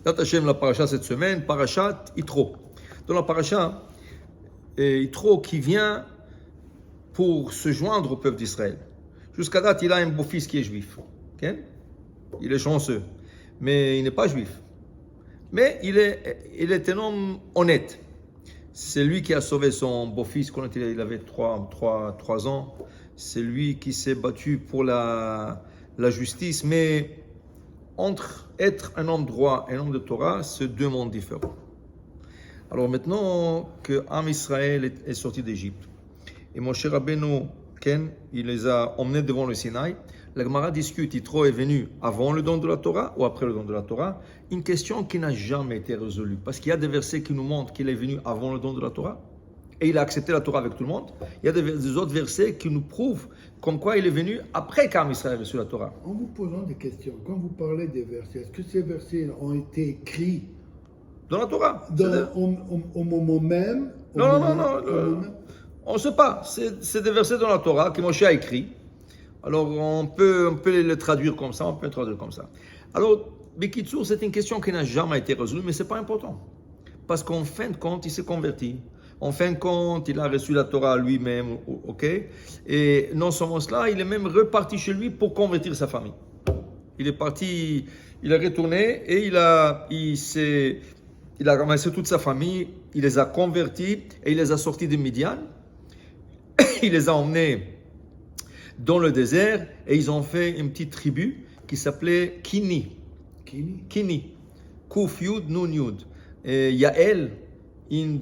Date Hashem, la paracha cette semaine, parachat Yitro. Dans la paracha, Yitro qui vient pour se joindre au peuple d'Israël. Jusqu'à date, il a un beau-fils qui est juif. Okay? Il est chanceux, mais il n'est pas juif. Mais il est un homme honnête. C'est lui qui a sauvé son beau-fils quand il avait 3 ans. C'est lui qui s'est battu pour la justice. Mais entre être un homme droit et un homme de Torah, c'est deux mondes différents. Alors maintenant que Am Israël est sorti d'Égypte, et Moshe Rabbeinu, Ken, il les a emmenés devant le Sinaï, la Gemara discute, Yitro est venu avant le don de la Torah ou après le don de la Torah, une question qui n'a jamais été résolue, parce qu'il y a des versets qui nous montrent qu'il est venu avant le don de la Torah, et il a accepté la Torah avec tout le monde. Il y a des autres versets qui nous prouvent comme quoi il est venu après qu'Am Israël ait reçu la Torah. En vous posant des questions, quand vous parlez des versets, est-ce que ces versets ont été écrits Dans la Torah. au moment même Non. On ne sait pas. C'est des versets dans la Torah que Moshe a écrit. Alors on peut les traduire comme ça, on peut les traduire comme ça. Alors, Bekitsur, c'est une question qui n'a jamais été résolue, mais ce n'est pas important. Parce qu'en fin de compte, il s'est converti. En fin de compte, il a reçu la Torah lui-même, ok? Et non seulement cela, il est même reparti chez lui pour convertir sa famille. Il est parti, il est retourné et il a ramassé toute sa famille, il les a convertis et il les a sortis de Midian. Il les a emmenés dans le désert et ils ont fait une petite tribu qui s'appelait Kini. Kuf Yud Nun Yud. Et Yael, une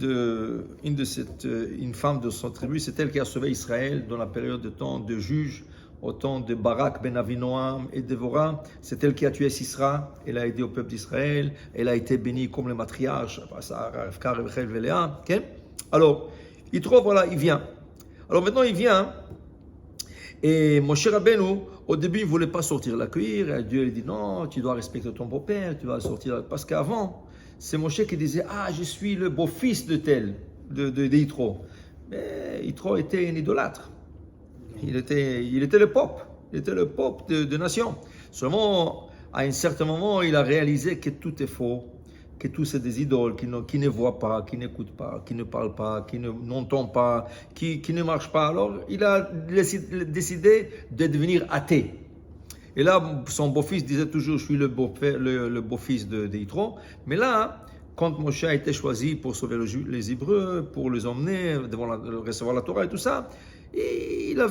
femme de son tribu, c'est elle qui a sauvé Israël dans la période de temps de juges, au temps de Barak ben Avinoam et Dévorah. C'est elle qui a tué Sisra. Elle a aidé au peuple d'Israël. Elle a été bénie comme le matriarche. Alors, il trouve, voilà, il vient. Alors maintenant, il vient. Et Moshe Rabbeinu, au début, il ne voulait pas sortir l'accueillir. Et Dieu lui dit, non, tu dois respecter ton beau-père, tu dois sortir. Parce qu'avant, c'est Moshe qui disait, ah, je suis le beau-fils de tel, de Yitro. Mais Yitro était un idolâtre. Il était le pope. Il était le pope de nation. Seulement, à un certain moment, il a réalisé que tout est faux, que tout c'est des idoles, qui ne voient pas, qui n'écoutent pas, qui ne parlent pas, qui n'entendent pas, qui ne marchent pas. Alors, il a décidé de devenir athée. Et là, son beau-fils disait toujours, je suis le beau-fils de Yitro. Mais là, quand Moshe a été choisi pour sauver les Hébreux, pour les emmener, recevoir la Torah et tout ça, et il a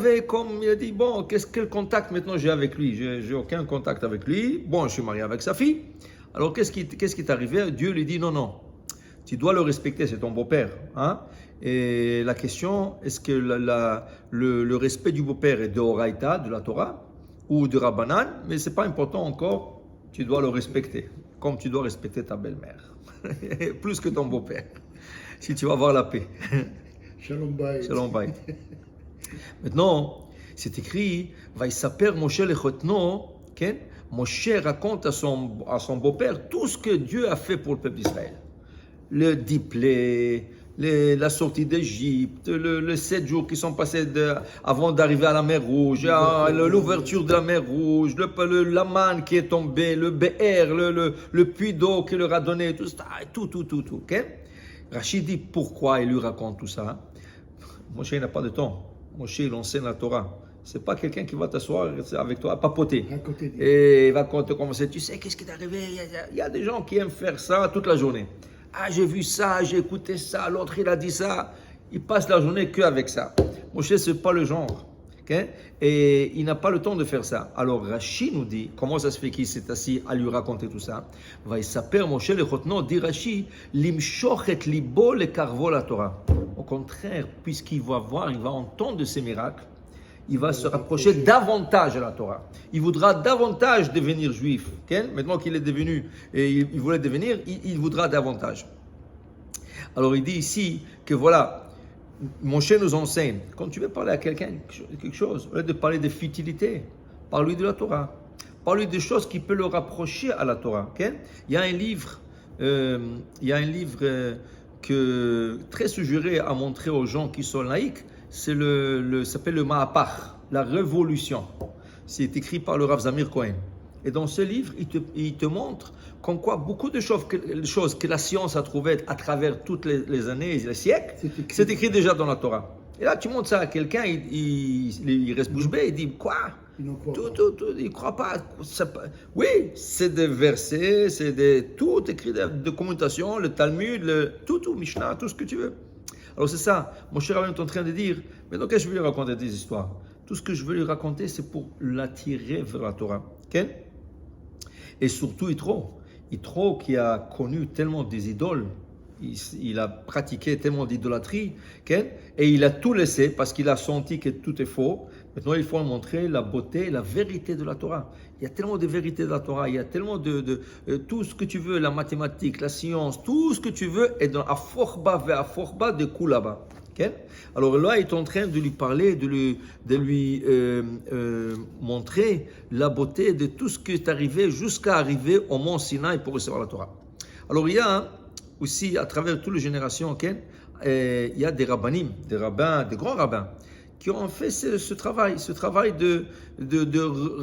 dit, bon, quel contact maintenant j'ai avec lui? J'ai aucun contact avec lui. Bon, je suis marié avec sa fille. Alors, qu'est-ce qui est arrivé? Dieu lui dit, non, tu dois le respecter, c'est ton beau-père. Hein? Et la question, est-ce que le respect du beau-père est de Horaïta, de la Torah, ou de Rabbanan? Mais ce n'est pas important encore, tu dois le respecter, comme tu dois respecter ta belle-mère. Plus que ton beau-père, si tu vas avoir la paix. Shalom Bayit. Maintenant, c'est écrit, Vaïsaper Moshe lechotno, okay? Moshe raconte à son beau-père tout ce que Dieu a fait pour le peuple d'Israël. Le diplé, la sortie d'Égypte, les 7 jours qui sont passés avant d'arriver à la mer Rouge, l'ouverture de la mer Rouge, la manne qui est tombée, le BR, le puits d'eau qu'il leur a donné, tout ça, tout. Okay? Rachid dit pourquoi il lui raconte tout ça. Moshe n'a pas de temps. Moshe, il enseigne la Torah. C'est pas quelqu'un qui va t'asseoir avec toi à papoter. Et il va te commencer. Tu sais, qu'est-ce qui est arrivé? Il y a des gens qui aiment faire ça toute la journée. Ah, j'ai vu ça, j'ai écouté ça, l'autre il a dit ça. Il passe la journée qu'avec ça. Moshe, c'est pas le genre. Okay? Et il n'a pas le temps de faire ça. Alors Rashi nous dit, comment ça se fait qu'il s'est assis à lui raconter tout ça? Va il s'appelle Moshe le Chotno, dit Rashi, limshochet libo le karvo la Torah. Au contraire, puisqu'il va voir, il va entendre de ces miracles, il va se rapprocher davantage de la Torah. Il voudra davantage devenir juif. Okay? Maintenant qu'il est devenu, et il voulait devenir, il voudra davantage. Alors il dit ici que voilà, Moshe nous enseigne, quand tu veux parler à quelqu'un quelque chose, au lieu de parler de futilité, parle-lui de la Torah. Parle-lui des choses qui peuvent le rapprocher à la Torah. Okay? Il y a un livre, que très suggéré à montrer aux gens qui sont laïcs, ça s'appelle le Mahapach, la révolution. C'est écrit par le Rav Zamir Cohen. Et dans ce livre, il te montre comme quoi beaucoup de choses que la science a trouvées à travers toutes les années et les siècles, c'est écrit déjà dans la Torah. Et là, tu montres ça à quelqu'un, il reste bouche bée, il dit quoi? Il ne croit pas. Oui, c'est des versets, tout écrit de communication, le Talmud, tout, Mishnah, tout ce que tu veux. Alors c'est ça, mon cher ami est en train de dire, mais donc je vais lui raconter des histoires. Tout ce que je veux lui raconter, c'est pour l'attirer vers la Torah. Okay? Et surtout Yitro qui a connu tellement des idoles, il a pratiqué tellement d'idolâtrie, okay? Et il a tout laissé parce qu'il a senti que tout est faux. Maintenant, il faut montrer la beauté, la vérité de la Torah. Il y a tellement de vérité de la Torah, il y a tellement de tout ce que tu veux, la mathématique, la science, tout ce que tu veux est dans à forba de coup là-bas. Okay? Alors là, il est en train de lui parler, de lui montrer la beauté de tout ce qui est arrivé jusqu'à arriver au mont Sinaï pour recevoir la Torah. Alors il y a aussi, à travers toutes les générations, okay, il y a des rabbinim, des rabbins, des grands rabbins, qui ont fait ce travail de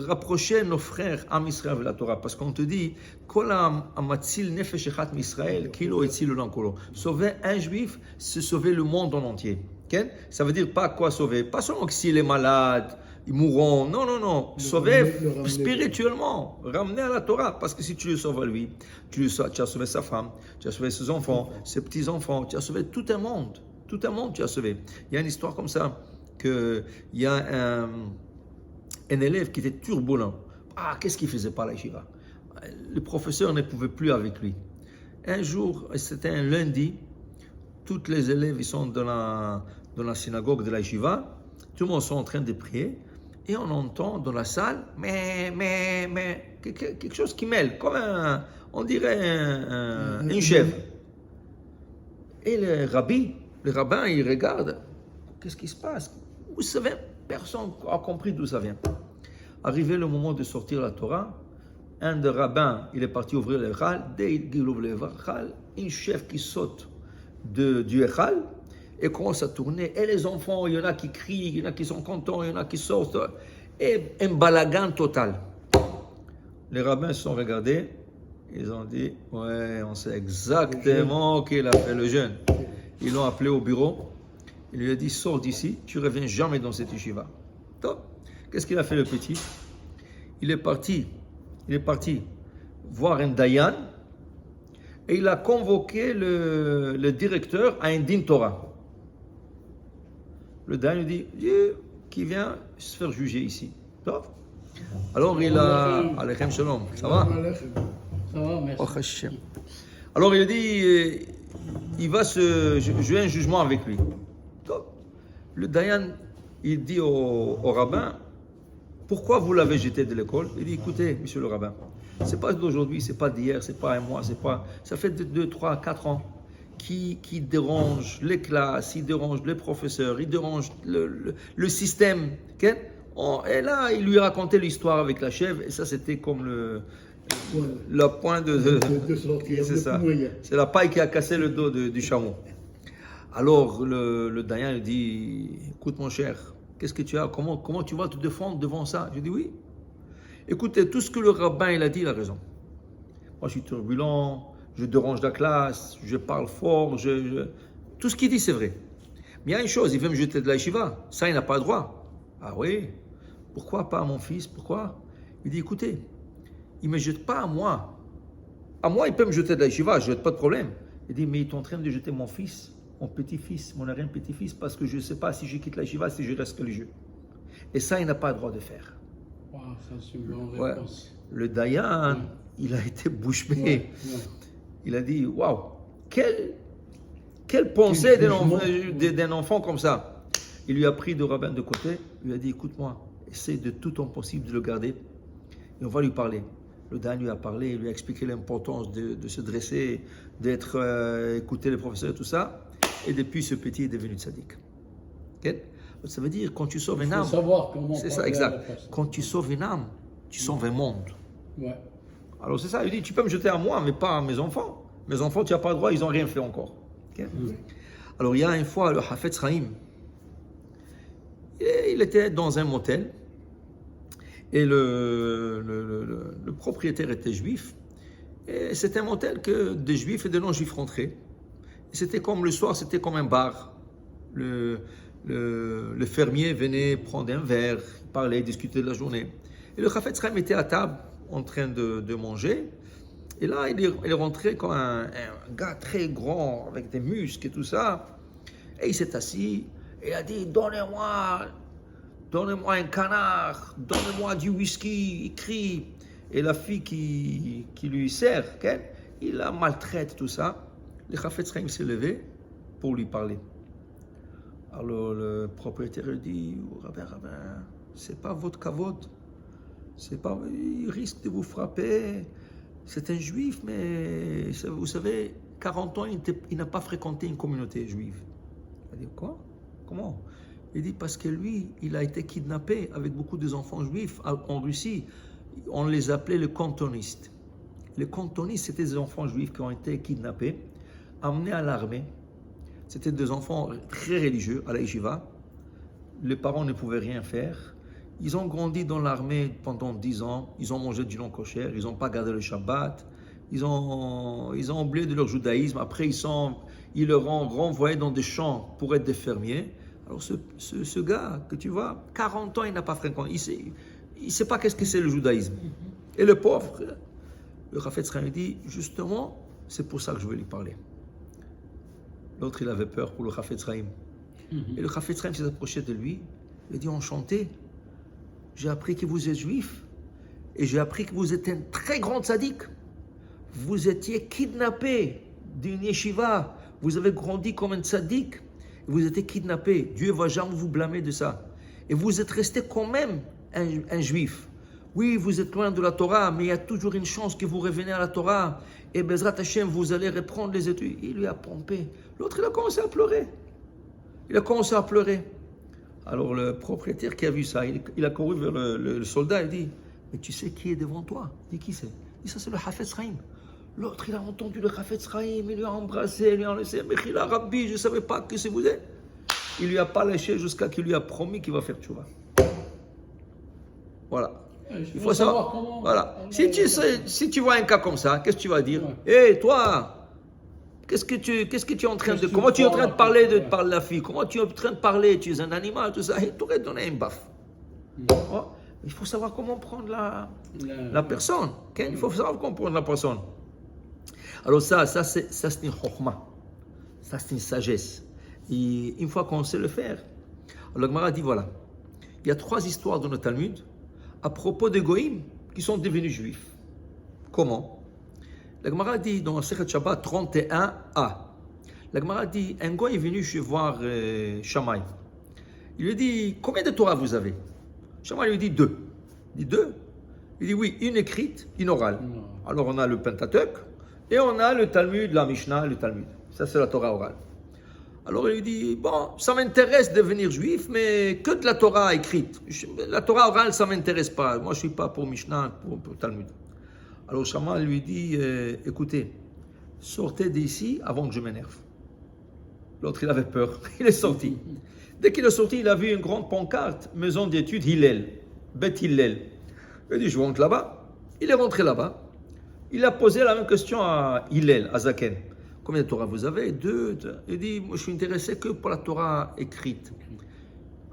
rapprocher nos frères Am Israël de la Torah. Parce qu'on te dit, sauver un juif, c'est sauver le monde en entier. Okay? Ça veut dire pas quoi sauver. Pas seulement que s'il est malade, ils mourront. Non. Sauver spirituellement. Ramener à la Torah. Parce que si tu le sauves à lui, tu as sauvé sa femme, tu as sauvé ses enfants, ses petits-enfants, tu as sauvé tout un monde. Tout un monde tu as sauvé. Il y a une histoire comme ça. Qu'il y a un élève qui était turbulent. Qu'est-ce qu'il faisait pas à la yeshiva? Le professeur ne pouvait plus avec lui. Un jour, c'était un lundi, tous les élèves ils sont dans la synagogue de la yeshiva, tout le monde sont en train de prier, et on entend dans la salle, mais, quelque chose qui mêle, comme on dirait une chèvre. Et le rabbin, il regarde, qu'est-ce qui se passe? Vous savez, personne n'a compris d'où ça vient. Arrivé le moment de sortir la Torah, un des rabbins, il est parti ouvrir le Echal. Dès qu'il ouvre le Echal, une chèvre qui saute du Echal et commence à tourner. Et les enfants, il y en a qui crient, il y en a qui sont contents, il y en a qui sortent. Et un balagan total. Les rabbins se sont regardés, ils ont dit, ouais, on sait exactement qu'il a fait le jeûne. Ils l'ont appelé au bureau. Il lui a dit, sors d'ici, tu ne reviens jamais dans cette yeshiva. Top. Qu'est-ce qu'il a fait le petit? Il est parti voir un dayan et il a convoqué le directeur à un din Torah. Le dayan lui dit, Dieu qui vient se faire juger ici. Top. Alors il a... Alechem shalom, ça va? Ça va, merci. Oh, Hashem. Alors il a dit, il va se jouer un jugement avec lui. Le dayan, il dit au rabbin, pourquoi vous l'avez jeté de l'école? Il dit, écoutez, monsieur le rabbin, c'est pas d'aujourd'hui, c'est pas d'hier, c'est pas un mois, ça fait 2, 3, 4 ans qui dérange les classes, il dérange les professeurs, il dérange le système. Okay? Et là, il lui racontait l'histoire avec la chèvre, et ça c'était comme le point de sortir. C'est ça. C'est la paille qui a cassé le dos du chameau. Alors le dayan lui dit, écoute mon cher, qu'est-ce que tu as, comment tu vas te défendre devant ça? Je dis oui. Écoutez, tout ce que le rabbin il a dit, il a raison. Moi je suis turbulent, je dérange la classe, je parle fort, tout ce qu'il dit c'est vrai. Mais il y a une chose, il veut me jeter de la yeshiva, ça il n'a pas le droit. Ah oui, pourquoi pas à mon fils, pourquoi? Il dit écoutez, il ne me jette pas à moi. À moi il peut me jeter de la yeshiva, je ne jette pas de problème. Il dit mais il est en train de jeter mon fils. Mon petit-fils, mon arrière-petit-fils, parce que je ne sais pas si je quitte la yeshiva, si je reste religieux. Et ça, il n'a pas le droit de faire. Wow, ça c'est une bonne réponse. Le dayan, il a été bouche bée. Il a dit, waouh, quelle pensée d'un enfant comme ça. Il lui a pris le rabbin de côté, il lui a dit, écoute-moi, essaie de tout ton possible de le garder, et on va lui parler. Le dayan lui a parlé, il lui a expliqué l'importance de se dresser, écouter les professeurs et tout ça. Et depuis, ce petit est devenu tzaddik. Okay? Ça veut dire, quand tu sauves une âme, c'est ça, exact. Quand tu sauves une âme, tu sauves un monde. Ouais. Alors c'est ça, il dit, tu peux me jeter à moi, mais pas à mes enfants. Mes enfants, tu n'as pas le droit, ils n'ont rien fait encore. Okay? Alors il y a une fois, le Hafetz Chaim, il était dans un motel, Et le propriétaire était juif. Et c'était un motel que des juifs et des non-juifs rentraient. Et c'était comme le soir, c'était comme un bar. Le fermier venait prendre un verre, parler, discuter de la journée. Et le Chafetz Chaim était à table en train de manger. Et là, il est rentré comme un gars très grand, avec des muscles et tout ça. Et il s'est assis et il a dit, donnez-moi un canard, donnez-moi du whisky, il crie. Et la fille qui lui sert, il la maltraite, tout ça. Le Chafetz Chaim s'est levé pour lui parler. Alors le propriétaire lui dit, rabbin, c'est pas votre kavod, il risque de vous frapper. C'est un juif, mais vous savez, 40 ans, il n'a pas fréquenté une communauté juive. Il dit, quoi? Comment? Il dit, parce que lui, il a été kidnappé avec beaucoup d'enfants juifs en Russie. On les appelait les cantonistes. Les cantonistes, c'était des enfants juifs qui ont été kidnappés, amenés à l'armée. C'était des enfants très religieux à la yeshiva. Les parents ne pouvaient rien faire. Ils ont grandi dans l'armée pendant 10 ans. Ils ont mangé du non-kosher. Ils n'ont pas gardé le Shabbat. Ils ont oublié de leur judaïsme. Après, ils leur ont renvoyé dans des champs pour être des fermiers. Alors, ce gars que tu vois, 40 ans, il n'a pas fréquenté. Il ne sait pas qu'est-ce que c'est le judaïsme. Et le pauvre, le Chafetz Chaim dit, justement, c'est pour ça que je veux lui parler. L'autre, il avait peur pour le Chafetz Chaim. Et le Chafetz Chaim s'est approché de lui. Il a dit, enchanté, j'ai appris que vous êtes juif et j'ai appris que vous êtes un très grand tzaddik. Vous étiez kidnappé d'une yeshiva. Vous avez grandi comme un tzaddik. Vous étiez kidnappé. Dieu ne va jamais vous blâmer de ça. Et vous êtes resté quand même un juif. Oui, vous êtes loin de la Torah, mais il y a toujours une chance que vous revenez à la Torah. Et Bezrat Hashem, vous allez reprendre les études. Il lui a pompé. L'autre, il a commencé à pleurer. Alors le propriétaire qui a vu ça, il a couru vers le soldat et dit, mais tu sais qui est devant toi? Il dit, qui c'est? Il dit, ça c'est le Chafetz Chaim. L'autre, il a entendu le Chafetz Chaim, il lui a embrassé, il lui a laissé, Mechila Rabbi, je ne savais pas que c'est vous êtes. Il lui a pas lâché jusqu'à qu'il lui a promis qu'il va faire tchouva. Voilà. Il faut savoir comment. Voilà. Si tu vois un cas comme ça, qu'est-ce que tu vas dire? Hé, toi, qu'est-ce que tu es en train de... Comment tu es en train de parler de la fille? Comment tu es en train de parler? Tu es un animal, tout ça. Il t'aurait donné une baffe. Oh, il faut savoir comment prendre la personne. Il faut savoir comment prendre la personne. Alors ça c'est une chokhma. Ça, c'est une sagesse. Et une fois qu'on sait le faire, alors le Gemara dit, voilà, il y a 3 histoires dans le Talmud à propos des goïms qui sont devenus juifs. Comment? La Gemara dit dans Sechet Shabbat 31a. La Gemara dit, un goï est venu voir Shammai. Il lui dit, combien de Torah vous avez? Shammai lui dit 2. Il dit 2? Il dit oui, une écrite, une orale. Alors on a le Pentateuch et on a le Talmud, la Mishnah, le Talmud. Ça c'est la Torah orale. Alors il lui dit, bon, ça m'intéresse de devenir juif, mais que de la Torah écrite. La Torah orale, ça ne m'intéresse pas. Moi, je ne suis pas pour Mishnah, pour Talmud. Alors Shammai lui dit, écoutez, sortez d'ici avant que je m'énerve. L'autre, il avait peur. Il est sorti. Dès qu'il est sorti, il a vu une grande pancarte, maison d'études Hillel, Beth Hillel. Il a dit, je rentre là-bas. Il est rentré là-bas. Il a posé la même question à Hillel, à Zaken. Combien de Torah vous avez? 2. Il dit, moi je suis intéressé que pour la Torah écrite.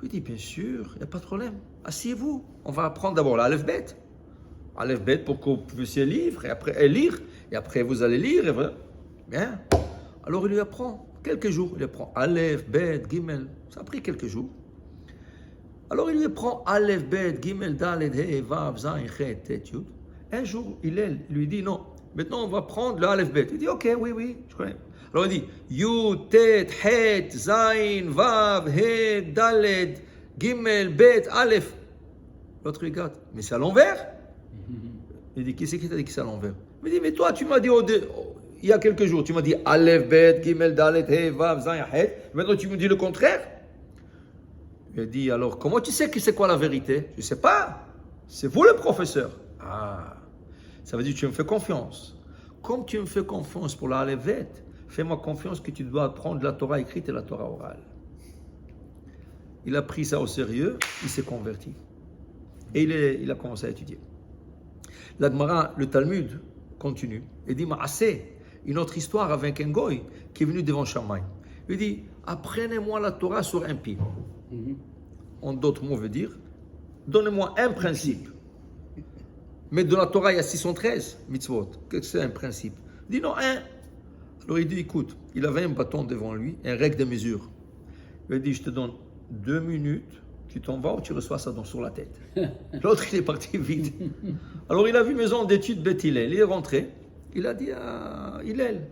Il dit, bien sûr, il n'y a pas de problème. Asseyez-vous. On va apprendre d'abord l'Aleph Bet. Aleph Bet pour que vous puissiez lire, et après vous allez lire. Et voilà. Bien. Alors il lui apprend quelques jours. Il apprend Aleph, Bet, Gimel. Ça a pris quelques jours. Alors il lui apprend Aleph, Bet, Gimel, Daled, He, Vav, Zayin, Chet, Tet, Yud. Un jour, il lui dit, non. Maintenant, on va prendre le Aleph Bet. Il dit, ok, oui, je connais. Alors il dit, Yud, Tet, Het, Zayin, Vav, He, Daled, Gimel, Bet, Aleph. L'autre regarde, mais c'est à l'envers. Il dit, qui c'est qui t'a dit que c'est à l'envers? Il dit, mais toi, tu m'as dit, il y a quelques jours, tu m'as dit Aleph, Bet, Gimel, Daled, He, Vav, Zayin, Het. Maintenant, tu me dis le contraire. Il dit, alors, comment tu sais que c'est quoi la vérité? Je ne sais pas. C'est vous le professeur. Ah. Ça veut dire que tu me fais confiance. Comme tu me fais confiance pour la Aleph Bet, fais-moi confiance que tu dois apprendre la Torah écrite et la Torah orale. Il a pris ça au sérieux, il s'est converti. Et il a commencé à étudier. La Gemara, le Talmud, continue et dit Maaseh, une autre histoire avec un goy qui est venu devant Shammai. Il dit apprenez-moi la Torah sur un pied. En d'autres mots, veut dire donnez-moi un principe. Mais dans la Torah, il y a 613 mitzvot. Qu'est-ce que c'est un principe? Il dit non, un. Alors il dit écoute, il avait un bâton devant lui, un règle de mesure. Il a dit je te donne 2 minutes, tu t'en vas ou tu reçois ça sur la tête. L'autre, il est parti vite. Alors il a vu maison d'études Beth Hillel. Il est rentré. Il a dit à Hillel,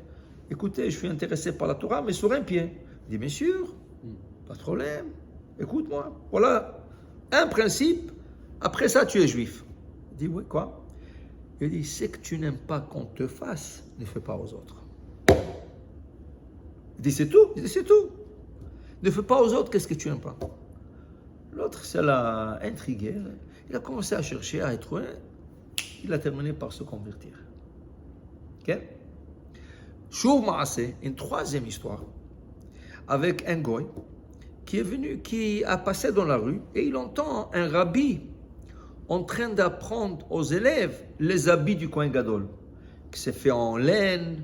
écoutez, je suis intéressé par la Torah, mais sur un pied. Il dit, bien sûr, pas de problème. Écoute-moi. Voilà un principe. Après ça, tu es juif. Il dit, oui, quoi? Il dit, c'est que tu n'aimes pas qu'on te fasse, ne fais pas aux autres. Il dit, c'est tout. Il dit, c'est tout. Ne fais pas aux autres, qu'est-ce que tu n'aimes pas? L'autre, ça l'a intrigué. Il a commencé à chercher, à être. Il a terminé par se convertir. Ok? Shuv Maaseh, une troisième histoire, avec un goy qui est venu, qui a passé dans la rue et il entend un rabbi en train d'apprendre aux élèves les habits du Kohen Gadol, qui s'est fait en laine.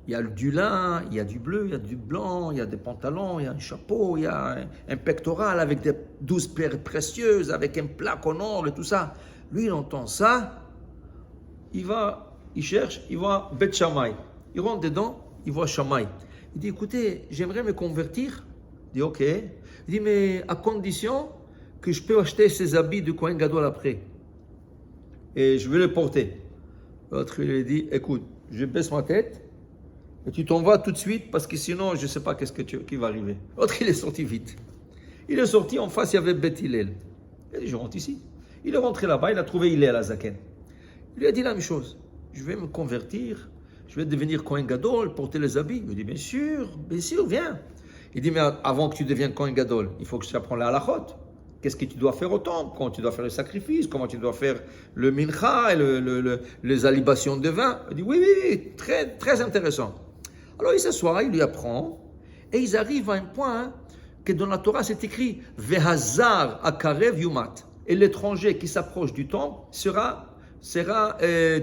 Il y a du lin, il y a du bleu, il y a du blanc, il y a des pantalons, il y a un chapeau, il y a un pectoral avec des 12 pierres précieuses, avec un plaque en or et tout ça. Lui, il entend ça, il cherche, il voit Beth Shammai. Il rentre dedans, il voit Shammai. Il dit, écoutez, j'aimerais me convertir. Il dit, ok. Il dit, mais à condition que je peux acheter ces habits de Kohen Gadol après. Et je vais les porter. L'autre, il lui dit, écoute, je baisse ma tête. Et tu t'en vas tout de suite parce que sinon, je ne sais pas qui va arriver. L'autre, il est sorti vite. Il est sorti, en face, il y avait Beth Hillel. Il a dit, je rentre ici. Il est rentré là-bas, il a trouvé Hillel à Zaken. Il lui a dit la même chose. Je vais me convertir, je vais devenir Kohen Gadol, porter les habits. Il lui dit, bien sûr, viens. Il dit, mais avant que tu deviennes Kohen Gadol, il faut que tu apprennes la halachot. Qu'est-ce que tu dois faire au temple, comment tu dois faire le sacrifice, comment tu dois faire le mincha et les alibations de vin. Il dit, oui, très, très intéressant. Alors il s'assoit, il lui apprend, et ils arrivent à un point que dans la Torah c'est écrit Vehazar akarev yumat. Et l'étranger qui s'approche du temple sera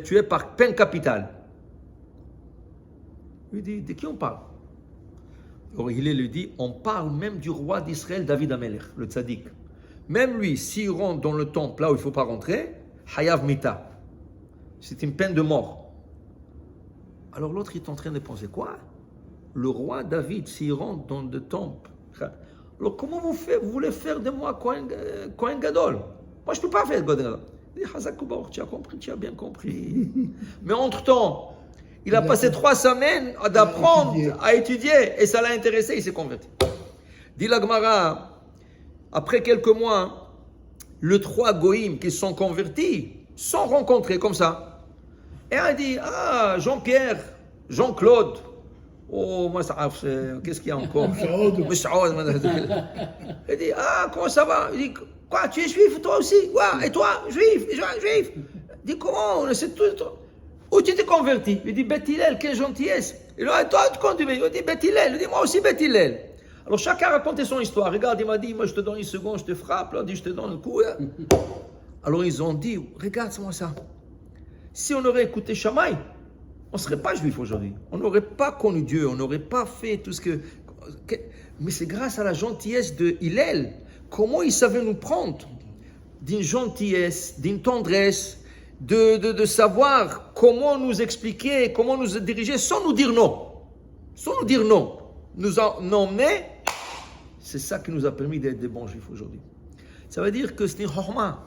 tué par peine capitale. Il dit, de qui on parle? Alors il lui dit, on parle même du roi d'Israël, David Amelech, le tzaddik. Même lui, s'il rentre dans le temple là où il ne faut pas rentrer, hayav mita. C'est une peine de mort. Alors l'autre, il est en train de penser, quoi? Le roi David, s'il rentre dans le temple, alors comment vous voulez faire de moi Kohen Gadol? Moi, je ne peux pas faire Kohen Gadol. Il dit, Hazakoubaor, tu as compris, tu as bien compris. Mais entre-temps, il a passé 3 semaines d'apprendre, à étudier, et ça l'a intéressé, il s'est converti. Dit la Gemara, après quelques mois, les 3 goïms qui se sont convertis sont rencontrés comme ça. Et elle dit, Jean-Pierre, Jean-Claude, oh, moi, qu'est-ce qu'il y a encore? Elle dit, comment ça va? Il dit, quoi, tu es juif, toi aussi? Ouais, et toi, juif? Il dit, comment? C'est tout. Où tu t'es converti? Il dit, Beth Hillel, quelle gentillesse. Il dit, toi, tu continues. Il dit, Beth Hillel. Il dit, moi aussi, Beth Hillel. Alors, chacun racontait son histoire. Regarde, il m'a dit, moi, je te donne 1 seconde, je te frappe. Là, il dit, je te donne un coup. Alors, ils ont dit, regarde-moi ça. Si on aurait écouté Shammai, on ne serait pas juif aujourd'hui. On n'aurait pas connu Dieu, on n'aurait pas fait tout ce que... Mais c'est grâce à la gentillesse de Hillel, comment il savait nous prendre d'une gentillesse, d'une tendresse, de savoir comment nous expliquer, comment nous diriger sans nous dire non. Sans nous dire non. Nous en emmener, c'est ça qui nous a permis d'être des bons juifs aujourd'hui. Ça veut dire que c'est une chorma.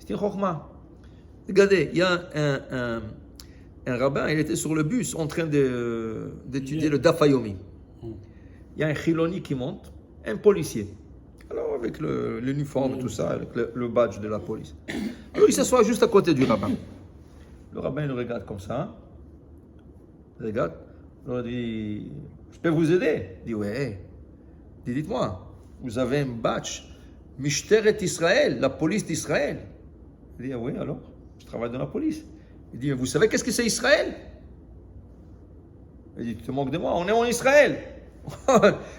C'est une chorma. Regardez, il y a un rabbin, il était sur le bus en train d'étudier le Daf Yomi. Il y a un chiloni qui monte, un policier. Alors avec l'uniforme et tout ça, avec le badge de la police. Alors il s'assoit juste à côté du rabbin. Le rabbin il le regarde comme ça. Il regarde. Alors il dit, je peux vous aider? Il dit, ouais. Il dit, dites-moi, vous avez un badge Mishteret Israël, la police d'Israël. Il dit, ah oui, alors? Je travaille dans la police. Il dit, mais vous savez qu'est-ce que c'est Israël? Il dit, tu te moques de moi, on est en Israël.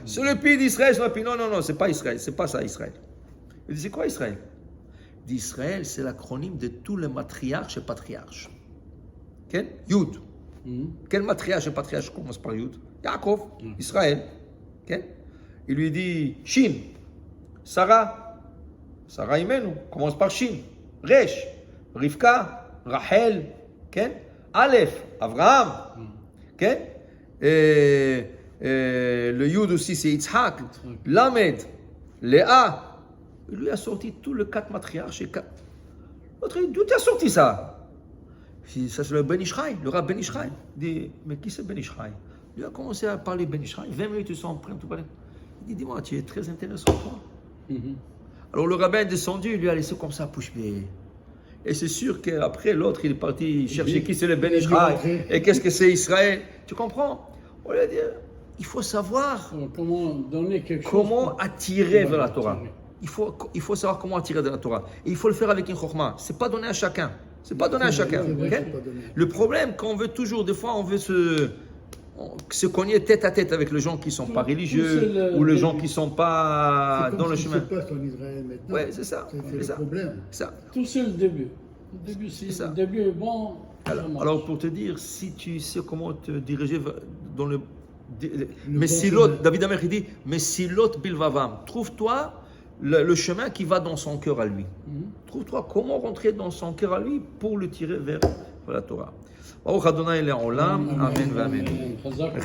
C'est le pays d'Israël, c'est le pays. Non, c'est pas Israël, c'est pas ça Israël. Il dit, c'est quoi Israël? Il d'Israël, c'est l'acronyme de tous les matriarches et patriarches. Okay? Yud. Quel matriarche et patriarche commence par Yud? Yaakov, Israël. Okay? Il lui dit Shin, Sarah. Sarah Imenu commence par Shin. Resh, Rivka, Rachel. Okay? Aleph, Abraham. Okay? Le Yud aussi, c'est Yitzhak. Lamed, Léa. Il lui a sorti tous les 4 matriarches. L'autre, d'où tu as sorti ça? Ça, c'est le Ben Ishraï, le Rav Ben Ishraï. Il dit, mais qui c'est Ben Ishraï? Il a commencé à parler Ben Ishraï. 20 minutes, ils sont en train de tout parler. Il dit, dis-moi, tu es très intéressant, toi. Alors le rabbin est descendu, il lui a laissé comme ça, bouche bée. Et c'est sûr qu'après, l'autre, il est parti chercher qui c'est le Ben Ishraï et qu'est-ce que c'est Israël. Tu comprends? On lui a dit, il faut savoir comment donner quelque chose. Comment attirer vers la Torah. Il faut savoir comment attirer de la Torah. Et il faut le faire avec une chokhmah. Ce n'est pas donné à chacun. C'est pas donné à chacun. Okay? Le problème, quand on veut toujours, des fois, on veut se cogner tête à tête avec les gens qui ne sont pas religieux ou les gens qui ne sont pas dans le chemin. C'est comme ce qui se passe en Israël maintenant. Oui, c'est ça. C'est le problème. Ça. Tout c'est le début. Le début, c'est ça. Le début est bon. Alors, pour te dire, si tu sais comment te diriger dans le Messilot, David Amer, il dit Messilot bilvavam. Trouve-toi le chemin qui va dans son cœur à lui. Trouve-toi comment rentrer dans son cœur à lui pour le tirer vers la Torah. Baruch Adonai Le'olam. Amen. Amen.